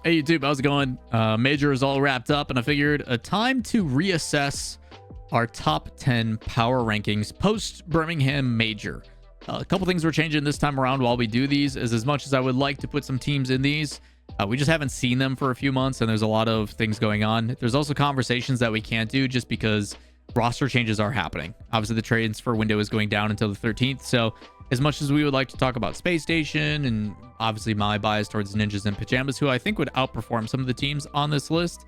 Hey YouTube, how's it going? Major is all wrapped up, and I figured a time to reassess our top 10 power rankings post Birmingham Major. A couple things we're changing this time around while we do these is, as much as I would like to put some teams in these, we just haven't seen them for a few months, and there's a lot of things going on. There's also conversations that we can't do just because roster changes are happening. Obviously, the transfer window is going down until the 13th, so as much as we would like to talk about Space Station and obviously my bias towards Ninjas in Pajamas, who I think would outperform some of the teams on this list,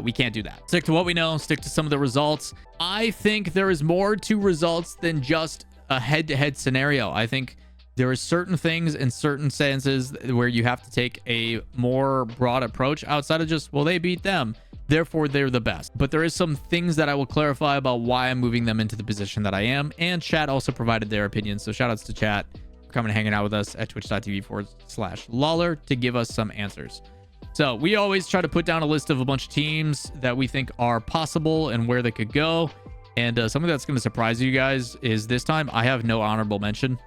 we can't do that. Stick to what we know, stick to some of the results. I think there is more to results than just a head-to-head scenario. I think there are certain things in certain senses where you have to take a more broad approach outside of just, well, they beat them, therefore they're the best. But there is some things that I will clarify about why I'm moving them into the position that I am, and chat also provided their opinions, so shout outs to chat for coming and hanging out with us at twitch.tv/Lawler to give us some answers. So we always try to put down a list of a bunch of teams that we think are possible and where they could go, and something that's going to surprise you guys is this time I have no honorable mention.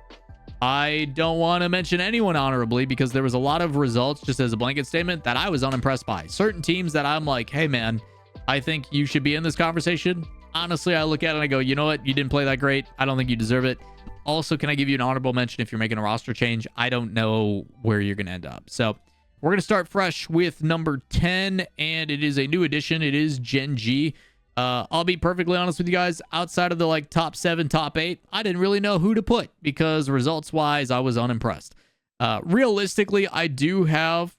I don't want to mention anyone honorably because there was a lot of results, just as a blanket statement, that I was unimpressed by. Certain teams that I'm like, hey man, I think you should be in this conversation. Honestly, I look at it and I go, you know what? You didn't play that great. I don't think you deserve it. Also, can I give you an honorable mention if you're making a roster change? I don't know where you're going to end up. So we're going to start fresh with number 10, and it is a new addition. It is Gen G. I'll be perfectly honest with you guys, outside of the like top 7, top 8, I didn't really know who to put because results wise, I was unimpressed. Realistically, I do have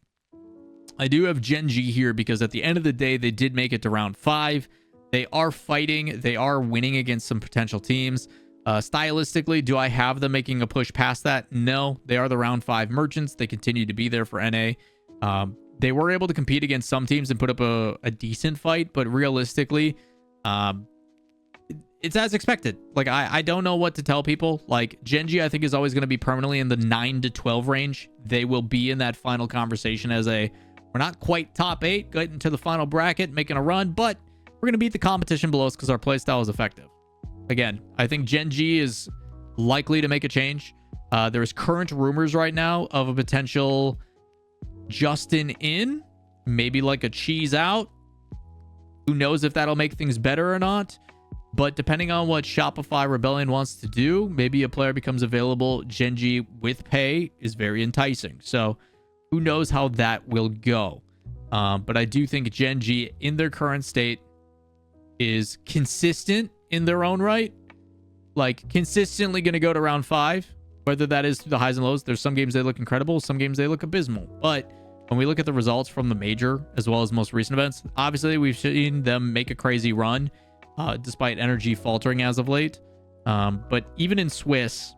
Gen G here because at the end of the day, they did make it to round 5. They are fighting. They are winning against some potential teams. Stylistically, do I have them making a push past that? No, they are the round 5 merchants. They continue to be there for NA. They were able to compete against some teams and put up a decent fight, but realistically, it's as expected. Like, I don't know what to tell people. Like, Gen G, I think, is always going to be permanently in the 9 to 12 range. They will be in that final conversation as we're not quite top 8, getting to the final bracket, making a run, but we're going to beat the competition below us because our playstyle is effective. Again, I think Gen G is likely to make a change. There's current rumors right now of a potential Justin in, maybe like a cheese out. Who knows if that'll make things better or not, but depending on what Shopify Rebellion wants to do, maybe a player becomes available. Gen G with pay is very enticing, so who knows how that will go. But I do think Gen G in their current state is consistent in their own right, like consistently going to go to round 5, whether that is through the highs and lows. There's some games they look incredible, some games they look abysmal, but when we look at the results from the major as well as most recent events, obviously we've seen them make a crazy run despite energy faltering as of late. But even in Swiss,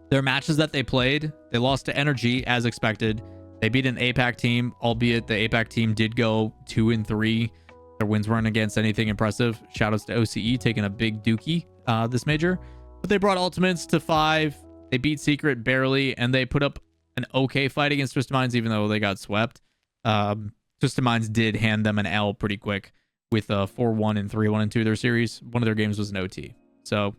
their matches that they played, they lost to energy as expected. They beat an APAC team, albeit the APAC team did go 2-3. Their wins weren't against anything impressive. Shoutouts to OCE taking a big dookie this major. But they brought ultimates to 5. They beat Secret barely, and they put up an okay fight against Twisted Minds, even though they got swept. Twisted Minds did hand them an L pretty quick with 4-1 and 3-1 and 2 their series. One of their games was an OT. So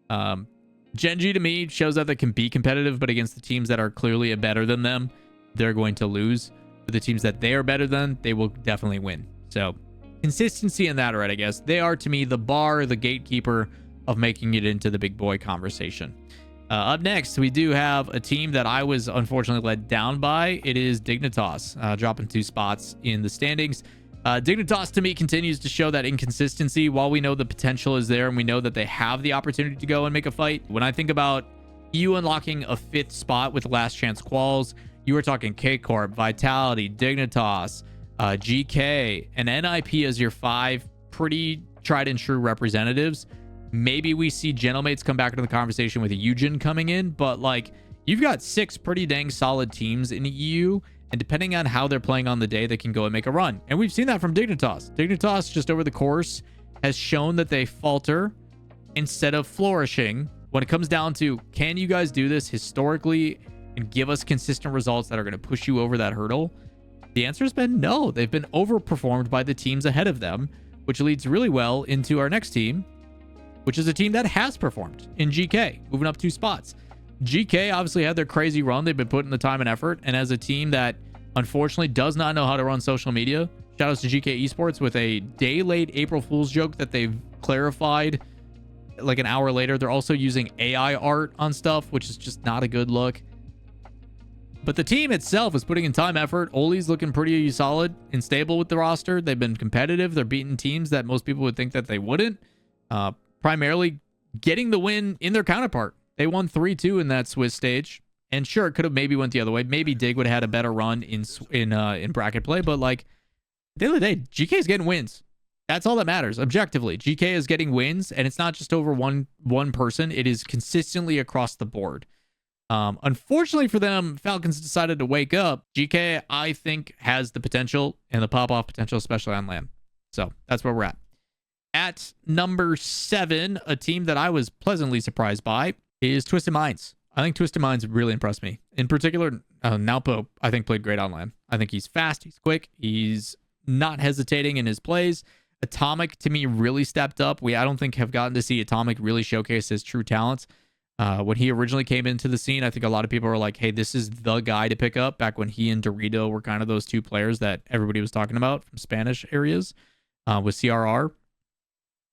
Gen G to me shows that they can be competitive, but against the teams that are clearly better than them, they're going to lose. For the teams that they are better than, they will definitely win. So consistency in that, right? I guess they are to me the bar, the gatekeeper of making it into the big boy conversation. Up next, we do have a team that I was unfortunately let down by. It is Dignitas, dropping 2 spots in the standings. Dignitas, to me, continues to show that inconsistency. While we know the potential is there and we know that they have the opportunity to go and make a fight, when I think about you unlocking a 5th spot with last chance quals, you are talking K-Corp, Vitality, Dignitas, GK, and NIP as your 5 pretty tried and true representatives. Maybe we see Gentlemates come back into the conversation with Eugen coming in, but like, you've got 6 pretty dang solid teams in EU, and depending on how they're playing on the day, they can go and make a run. And we've seen that from Dignitas. Dignitas just over the course has shown that they falter instead of flourishing when it comes down to, can you guys do this historically and give us consistent results that are going to push you over that hurdle? The answer has been no. They've been overperformed by the teams ahead of them, which leads really well into our next team, which is a team that has performed in GK, moving up 2 spots. GK obviously had their crazy run. They've been putting the time and effort, and as a team that unfortunately does not know how to run social media. Shout outs to GK Esports with a day late April Fool's joke that they've clarified like an hour later. They're also using AI art on stuff, which is just not a good look. But the team itself is putting in time, effort. Oli's looking pretty solid and stable with the roster. They've been competitive. They're beating teams that most people would think that they wouldn't. Primarily getting the win in their counterpart. They won 3-2 in that Swiss stage. And sure, it could have maybe went the other way. Maybe Dig would have had a better run in bracket play. But like, at the end of the day, GK is getting wins. That's all that matters. Objectively, GK is getting wins, and it's not just over one person. It is consistently across the board. Unfortunately for them, Falcons decided to wake up. GK, I think, has the potential and the pop-off potential, especially on land. So that's where we're at. At number 7, a team that I was pleasantly surprised by is Twisted Minds. I think Twisted Minds really impressed me. In particular, Nalpo, I think, played great on land. I think he's fast, he's quick, he's not hesitating in his plays. Atomic, to me, really stepped up. I don't think have gotten to see Atomic really showcase his true talents. When he originally came into the scene, I think a lot of people were like, hey, this is the guy to pick up, back when he and Dorito were kind of those two players that everybody was talking about from Spanish areas with CRR.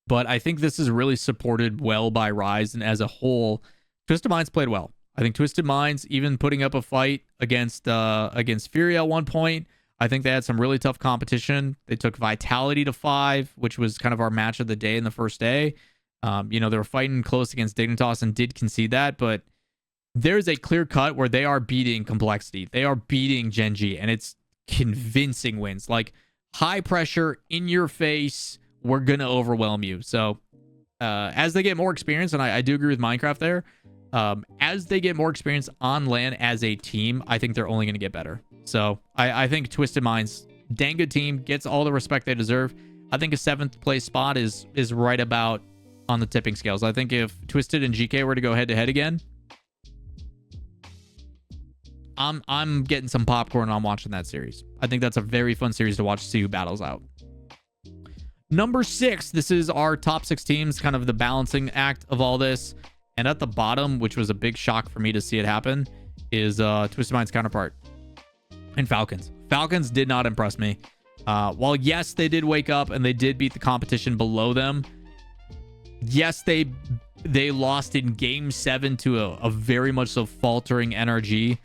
But I think this is really supported well by Rise, and as a whole, Twisted Minds played well. I think Twisted Minds, even putting up a fight against Fury at one point, I think they had some really tough competition. They took Vitality to 5, which was kind of our match of the day in the first day. They were fighting close against Dignitas and did concede that, but there's a clear cut where they are beating Complexity. They are beating Genji, and it's convincing wins. Like, high pressure, in your face, we're going to overwhelm you. So as they get more experience, and I do agree with Minecraft there, as they get more experience on land as a team, I think they're only going to get better. So I think Twisted Minds, dang good team, gets all the respect they deserve. I think a 7th place spot is right about on the tipping scales. I think if Twisted and GK were to go head to head again, I'm getting some popcorn and I'm watching that series. I think that's a very fun series to watch, see who battles out. Number 6, this is our top 6 teams, kind of the balancing act of all this. And at the bottom, which was a big shock for me to see it happen, is Twisted Minds' counterpart and Falcons. Falcons did not impress me. While yes, they did wake up and they did beat the competition below them. Yes, they lost in game 7 to a very much so faltering NRG.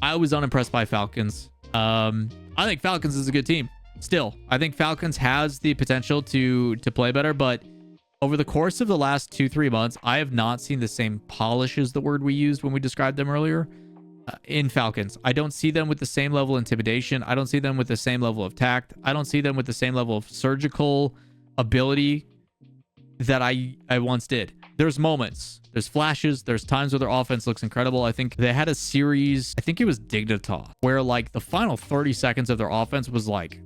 I was unimpressed by Falcons. I think Falcons is a good team. Still, I think Falcons has the potential to play better, but over the course of the last 2-3 months, I have not seen the same polish as the word we used when we described them earlier in Falcons. I don't see them with the same level of intimidation. I don't see them with the same level of tact. I don't see them with the same level of surgical ability that I once did. There's moments, there's flashes, there's times where their offense looks incredible. I think they had a series, I think it was Dignitas, where like the final 30 seconds of their offense was like,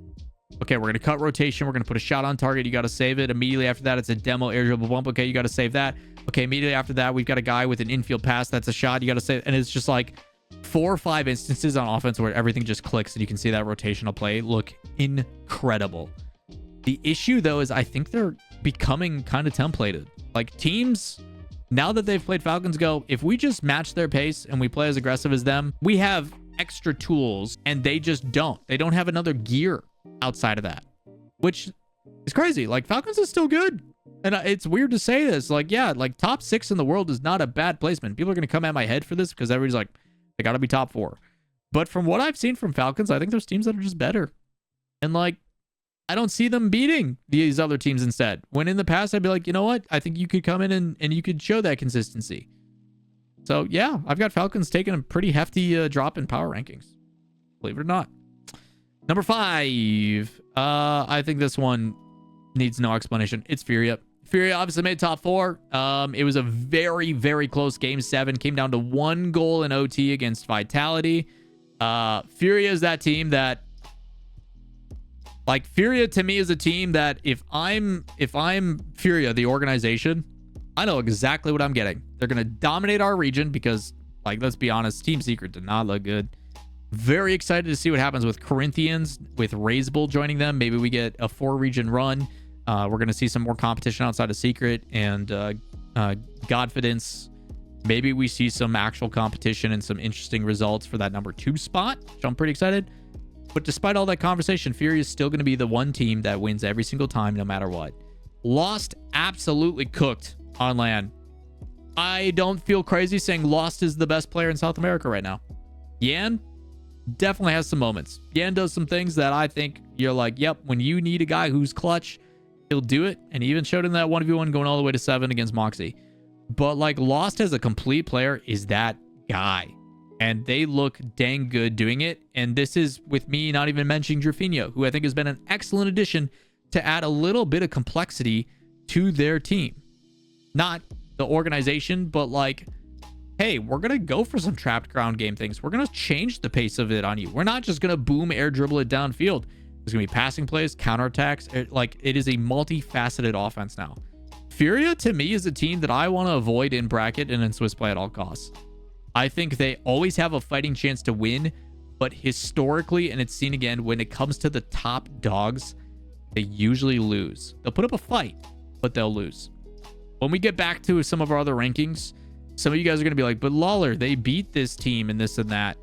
okay, we're going to cut rotation. We're going to put a shot on target. You got to save it. Immediately after that, it's a demo air dribble bump. Okay, you got to save that. Okay, immediately after that, we've got a guy with an infield pass. That's a shot. You got to save. And it's just like 4 or 5 instances on offense where everything just clicks and you can see that rotational play look incredible. The issue, though, is I think they're becoming kind of templated. Like, teams, now that they've played Falcons, go, if we just match their pace and we play as aggressive as them, we have extra tools, and they just don't. They don't have another gear outside of that, which is crazy. Like, Falcons is still good, and it's weird to say this, like, yeah, like top 6 in the world is not a bad placement. People are going to come at my head for this because everybody's like, they got to be top 4, but from what I've seen from Falcons, I think there's teams that are just better, and like, I don't see them beating these other teams instead, when in the past I'd be like, you know what, I think you could come in and you could show that consistency. So yeah, I've got Falcons taking a pretty hefty drop in power rankings, believe it or not. Number 5, I think this one needs no explanation. It's Furia. Furia obviously made top 4. It was a very, very close game 7. Came down to 1 goal in OT against Vitality. Furia is that team that, like, Furia to me is a team that if I'm Furia, the organization, I know exactly what I'm getting. They're going to dominate our region because, like, let's be honest, Team Secret did not look good. Very excited to see what happens with Corinthians, with Razebull joining them. Maybe we get a 4-region run. We're going to see some more competition outside of Secret and Godfidence. Maybe we see some actual competition and some interesting results for that number 2 spot, which I'm pretty excited. But despite all that conversation, Fury is still going to be the one team that wins every single time, no matter what. Lost absolutely cooked on LAN. I don't feel crazy saying Lost is the best player in South America right now. Yan definitely has some moments. Yan does some things that I think you're like, yep, when you need a guy who's clutch, he'll do it. And he even showed in that 1v1 going all the way to 7 against Moxie. But like Lost as a complete player is that guy. And they look dang good doing it. And this is with me not even mentioning Drafinho, who I think has been an excellent addition to add a little bit of complexity to their team. Not the organization, but like, hey, we're going to go for some trapped ground game things. We're going to change the pace of it on you. We're not just going to boom air dribble it downfield. There's going to be passing plays, counterattacks. Like, it is a multifaceted offense now. Furia, to me, is a team that I want to avoid in bracket and in Swiss play at all costs. I think they always have a fighting chance to win, but historically, and it's seen again, when it comes to the top dogs, they usually lose. They'll put up a fight, but they'll lose. When we get back to some of our other rankings, some of you guys are going to be like, but Lawler, they beat this team and this and that.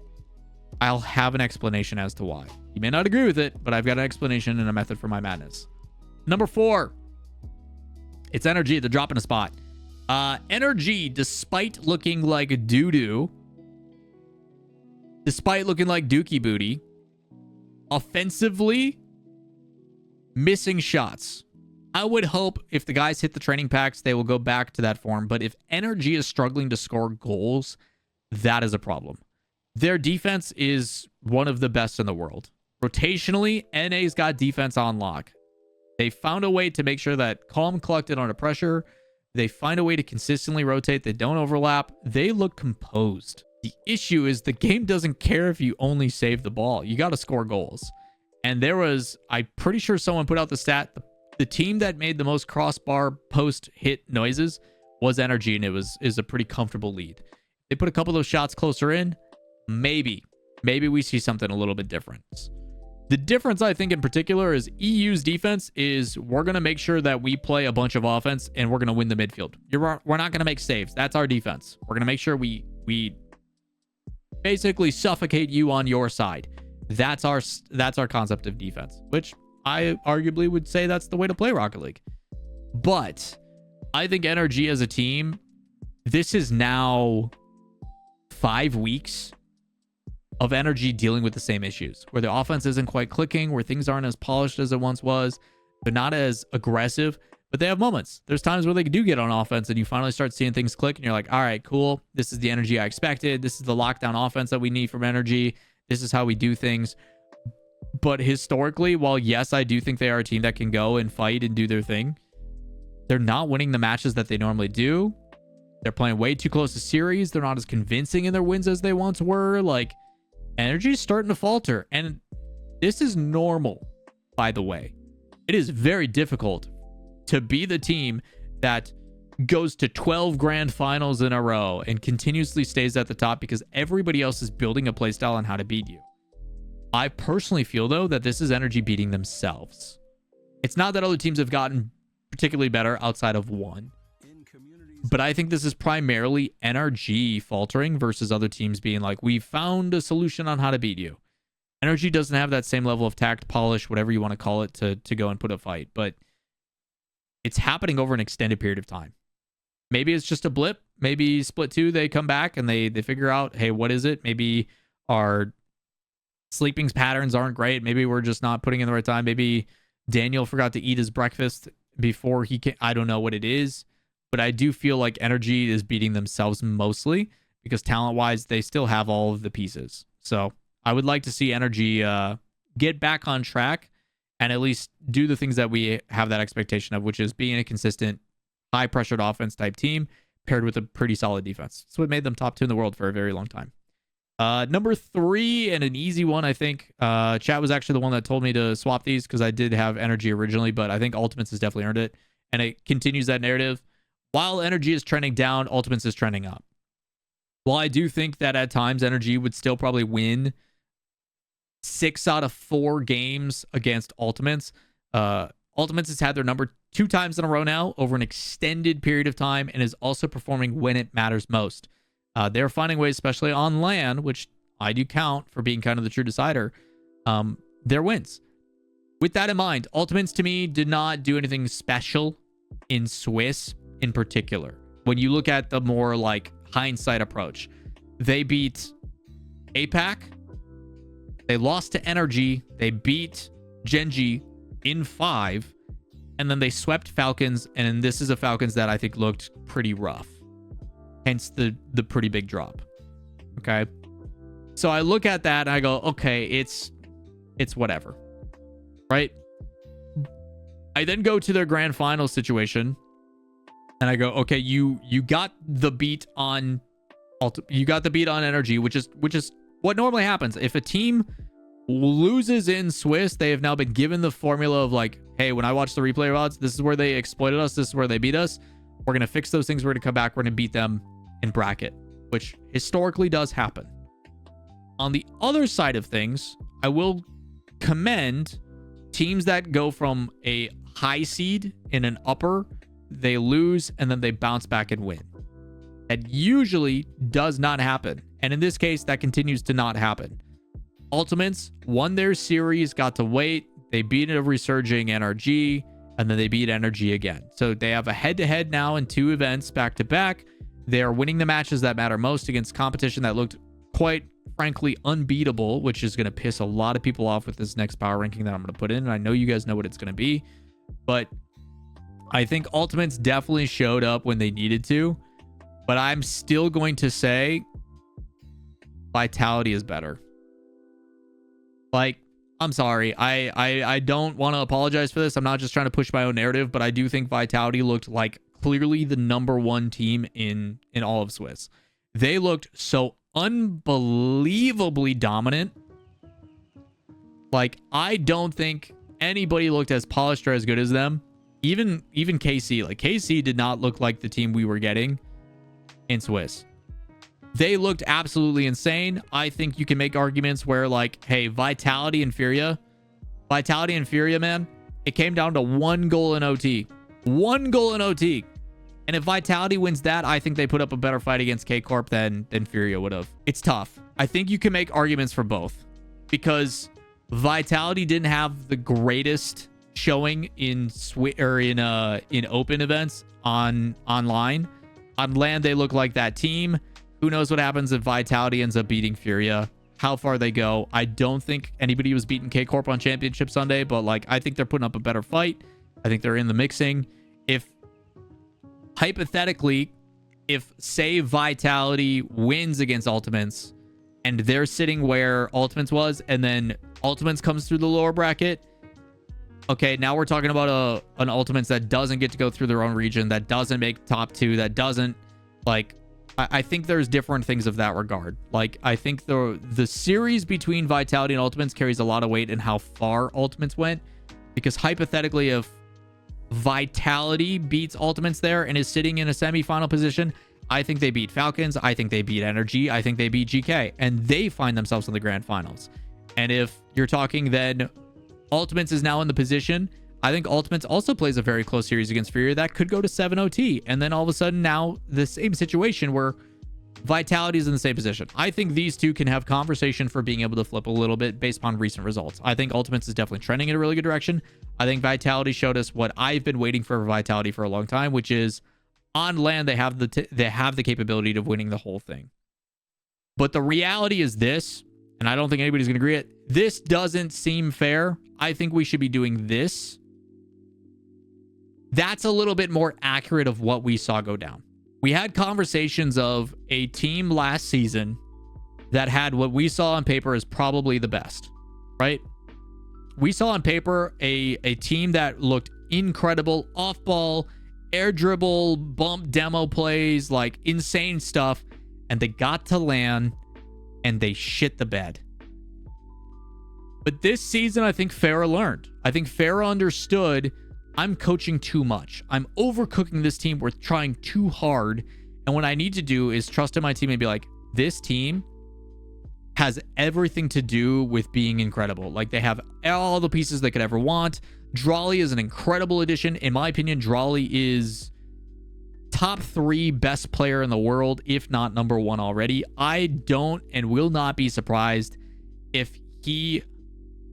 I'll have an explanation as to why. You may not agree with it, but I've got an explanation and a method for my madness. Number 4. It's Energy. They're dropping a spot. Energy, despite looking like doo-doo, despite looking like dookie booty, offensively, missing shots. I would hope if the guys hit the training packs, they will go back to that form. But if Energy is struggling to score goals, that is a problem. Their defense is one of the best in the world. Rotationally, NA's got defense on lock. They found a way to make sure that calm, collected under pressure. They find a way to consistently rotate. They don't overlap. They look composed. The issue is the game doesn't care if you only save the ball. You got to score goals. And there was, I'm pretty sure someone put out the stat, the team that made the most crossbar post hit noises was Energy, and is a pretty comfortable lead. They put a couple of those shots closer in. Maybe we see something a little bit different. The difference, I think, in particular is EU's defense is we're going to make sure that we play a bunch of offense and we're going to win the midfield. We're not going to make saves. That's our defense. We're going to make sure we basically suffocate you on your side. That's our concept of defense, which I arguably would say that's the way to play Rocket League. But I think Energy as a team, this is now 5 weeks of Energy dealing with the same issues, where the offense isn't quite clicking, where things aren't as polished as it once was. They're not as aggressive, but they have moments. There's times where they do get on offense and you finally start seeing things click and you're like, all right, cool. This is the Energy I expected. This is the lockdown offense that we need from Energy. This is how we do things. But historically, while yes, I do think they are a team that can go and fight and do their thing, they're not winning the matches that they normally do. They're playing way too close to series. They're not as convincing in their wins as they once were. Like, Energy is starting to falter. And this is normal, by the way. It is very difficult to be the team that goes to 12 grand finals in a row and continuously stays at the top because everybody else is building a playstyle on how to beat you. I personally feel, though, that this is Energy beating themselves. It's not that other teams have gotten particularly better outside of one. But I think this is primarily NRG faltering versus other teams being like, we found a solution on how to beat you. Energy doesn't have that same level of tact, polish, whatever you want to call it, to go and put a fight. But it's happening over an extended period of time. Maybe it's just a blip. Maybe split 2, they come back and they figure out, hey, what is it? Maybe our sleeping patterns aren't great. Maybe we're just not putting in the right time. Maybe Daniel forgot to eat his breakfast before he came. I don't know what it is. But I do feel like Energy is beating themselves mostly because talent-wise, they still have all of the pieces. So I would like to see Energy get back on track and at least do the things that we have that expectation of, which is being a consistent, high-pressured offense type team paired with a pretty solid defense. That's what made them top 2 in the world for a very long time. Number 3, and an easy one, I think. Chat was actually the one that told me to swap these because I did have Energy originally, but I think Ultimates has definitely earned it. And it continues that narrative. While Energy is trending down, Ultimates is trending up. While I do think that at times Energy would still probably win 6 out of 4 games against Ultimates, Ultimates has had their number 2 times in a row now over an extended period of time and is also performing when it matters most. They're finding ways, especially on LAN, which I do count for being kind of the true decider. their wins. With that in mind, Ultimates to me did not do anything special in Swiss in particular. When you look at the more like hindsight approach, they beat APAC, they lost to Energy, they beat Genji in 5, and then they swept Falcons, and this is a Falcons that I think looked pretty rough. Hence the pretty big drop. Okay. So I look at that and I go, okay, it's whatever. Right? I then go to their grand final situation and I go, okay, you got the beat on Energy, which is what normally happens. If a team loses in Swiss, they have now been given the formula of like, hey, when I watch the replay odds, this is where they exploited us, this is where they beat us. We're going to fix those things, we're going to come back, we're going to beat them in bracket, which historically does happen. On the other side of things, I will commend teams that go from a high seed in an upper, they lose, and then they bounce back and win. That usually does not happen. And in this case, that continues to not happen. Ultimates won their series, got to wait. They beat a resurging NRG, and then they beat Energy again. So they have a head-to-head now in 2 events back-to-back. They are winning the matches that matter most against competition that looked quite frankly unbeatable, which is going to piss a lot of people off with this next power ranking that I'm going to put in. And I know you guys know what it's going to be, but I think Ultimates definitely showed up when they needed to, but I'm still going to say Vitality is better. Like, I'm sorry. I don't want to apologize for this. I'm not just trying to push my own narrative, but I do think Vitality looked like clearly the #1 team in all of Swiss. They looked so unbelievably dominant. Like, I don't think anybody looked as polished or as good as them. Even KC. Like, KC did not look like the team we were getting in Swiss. They looked absolutely insane. I think you can make arguments where, like, hey, Vitality and Furia, man, it came down to 1 goal in OT. 1 goal in OT. And if Vitality wins that, I think they put up a better fight against K-Corp than Furia would have. It's tough. I think you can make arguments for both, because Vitality didn't have the greatest showing in open events online. On land, they look like that team. Who knows what happens if Vitality ends up beating Furia? How far they go? I don't think anybody was beating K-Corp on Championship Sunday, but like, I think they're putting up a better fight. I think they're in the mixing. If hypothetically, if say Vitality wins against Ultimates and they're sitting where Ultimates was, and then Ultimates comes through the lower bracket, okay, now we're talking about an Ultimates that doesn't get to go through their own region, that doesn't make top 2, that doesn't, like, I think there's different things of that regard. Like, I think the series between Vitality and Ultimates carries a lot of weight in how far Ultimates went, because hypothetically, if Vitality beats Ultimates there and is sitting in a semifinal position, I think they beat Falcons, I think they beat Energy, I think they beat GK, and they find themselves in the grand finals. And if you're talking then Ultimates is now in the position, I think Ultimates also plays a very close series against Furia that could go to 7 OT, and then all of a sudden now the same situation where Vitality is in the same position. I think these two can have conversation for being able to flip a little bit based upon recent results. I think Ultimates is definitely trending in a really good direction. I think Vitality showed us what I've been waiting for Vitality for a long time, which is on land they have the capability of winning the whole thing. But the reality is this, and I don't think anybody's going to agree it. This doesn't seem fair. I think we should be doing this. That's a little bit more accurate of what we saw go down. We had conversations of a team last season that had what we saw on paper as probably the best, right? We saw on paper a team that looked incredible, off ball, air dribble, bump demo plays, like insane stuff. And they got to LAN and they shit the bed. But this season, I think Farah learned. I think Farah understood, I'm coaching too much. I'm overcooking this team. We're trying too hard. And what I need to do is trust in my team and be like, this team has everything to do with being incredible. Like, they have all the pieces they could ever want. Drawley is an incredible addition. In my opinion, Drawley is top 3 best player in the world, if not #1 already. I don't and will not be surprised if he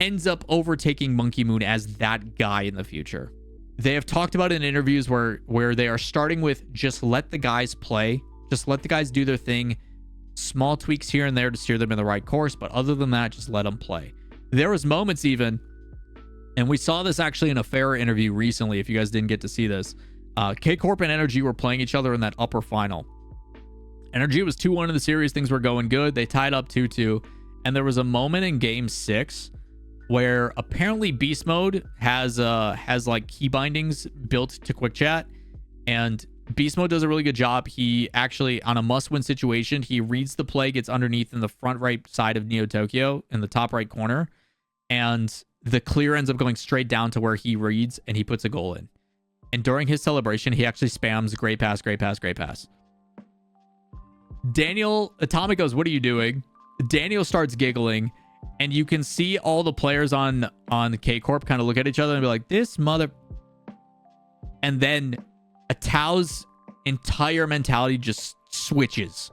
ends up overtaking Monkey Moon as that guy in the future. They have talked about in interviews where they are starting with just let the guys play, just let the guys do their thing, small tweaks here and there to steer them in the right course, but other than that, just let them play. There was moments even, and we saw this actually in a Fair interview recently, if you guys didn't get to see this. K-Corp and Energy were playing each other in that upper final. Energy was 2-1 in the series. Things were going good. They tied up 2-2. And there was a moment in game 6 where apparently Beast Mode has like key bindings built to quick chat, and Beast Mode does a really good job. He actually, on a must-win situation, he reads the play, gets underneath in the front right side of Neo Tokyo in the top right corner, and the clear ends up going straight down to where he reads, and he puts a goal in. And during his celebration, he actually spams great pass, great pass, great pass. Daniel Atomic goes, "What are you doing?" Daniel starts giggling, and you can see all the players on K-Corp kind of look at each other and be like, "This mother..." And then Atao's entire mentality just switches.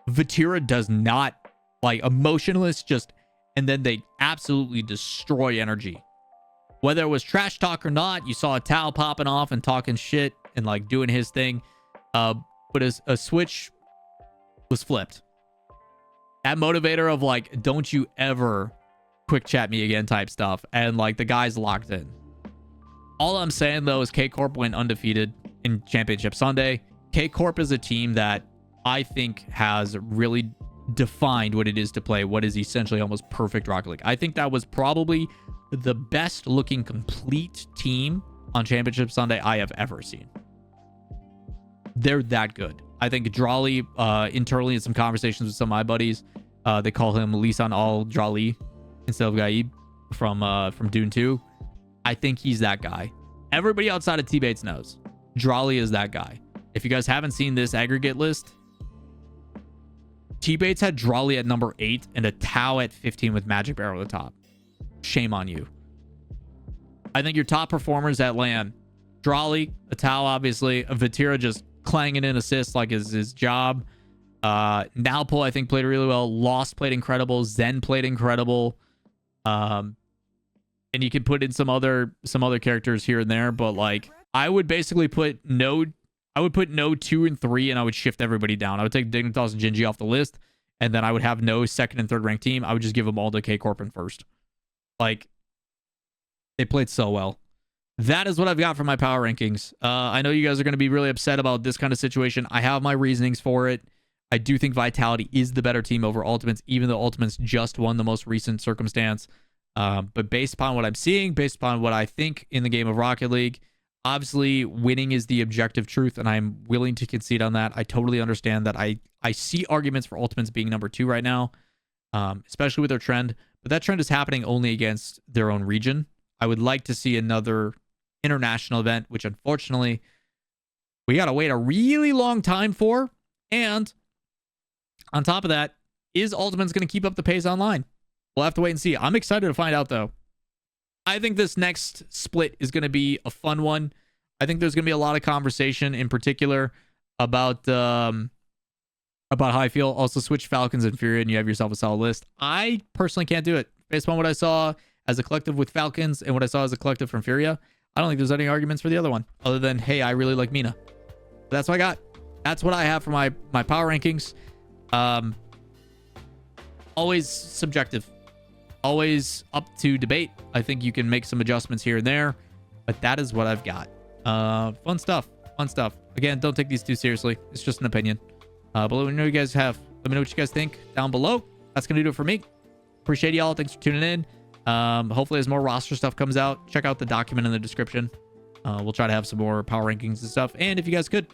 Vatira does not, like, emotionless, just, and then they absolutely destroy Energy. Whether it was trash talk or not, you saw Atao popping off and talking shit and like doing his thing. But a switch was flipped. That motivator of like, don't you ever quick chat me again type stuff. And like the guy's locked in. All I'm saying though is K-Corp went undefeated in Championship Sunday. K-Corp is a team that I think has really defined what it is to play what is essentially almost perfect Rocket League. I think that was probably the best looking complete team on Championship Sunday I have ever seen. They're that good. I think Drawley, internally in some conversations with some of my buddies, they call him Lisan Al Drawley instead of Gaib from Dune 2. I think he's that guy. Everybody outside of T-Bates knows Drawley is that guy. If you guys haven't seen this aggregate list, T-Bates had Drawley at number 8 and Atao at 15 with Magic Barrel at the top. Shame on you. I think your top performers at LAN, Drawley, Atao, obviously, Vatira just clanging in assists like his job. Nalpo, I think, played really well. Lost played incredible. Zen played incredible. And you can put in some other characters here and there, but like I would basically put Node 2 and 3, and I would shift everybody down. I would take Dignitas and Gingy off the list, and then I would have no second and third ranked team. I would just give them all to K-Corp in first. Like, they played so well. That is what I've got for my power rankings. I know you guys are going to be really upset about this kind of situation. I have my reasonings for it. I do think Vitality is the better team over Ultimates, even though Ultimates just won the most recent circumstance. But based upon what I'm seeing, based upon what I think in the game of Rocket League, obviously winning is the objective truth, and I'm willing to concede on that. I totally understand that. I see arguments for Ultimates being number 2 right now, especially with their trend, but that trend is happening only against their own region. I would like to see another international event, which unfortunately we got to wait a really long time for. And on top of that, is Ultimates going to keep up the pace online? We'll have to wait and see. I'm excited to find out, though. I think this next split is going to be a fun one. I think there's going to be a lot of conversation, in particular, about how I feel. Also, switch Falcons and Fury, and you have yourself a solid list. I personally can't do it. Based on what I saw as a collective with Falcons and what I saw as a collective from Furia, I don't think there's any arguments for the other one, other than, hey, I really like Mina. That's what I got. That's what I have for my power rankings. Always subjective. Always up to debate. I think you can make some adjustments here and there, but that is what I've got. Fun stuff. Again, don't take these too seriously. It's just an opinion. But let me know what you guys have. Let me know what you guys think down below. That's going to do it for me. Appreciate y'all. Thanks for tuning in. Hopefully as more roster stuff comes out, check out the document in the description. We'll try to have some more power rankings and stuff. And if you guys could,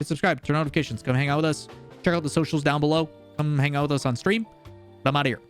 hit subscribe, turn notifications, come hang out with us. Check out the socials down below. Come hang out with us on stream. But I'm out of here.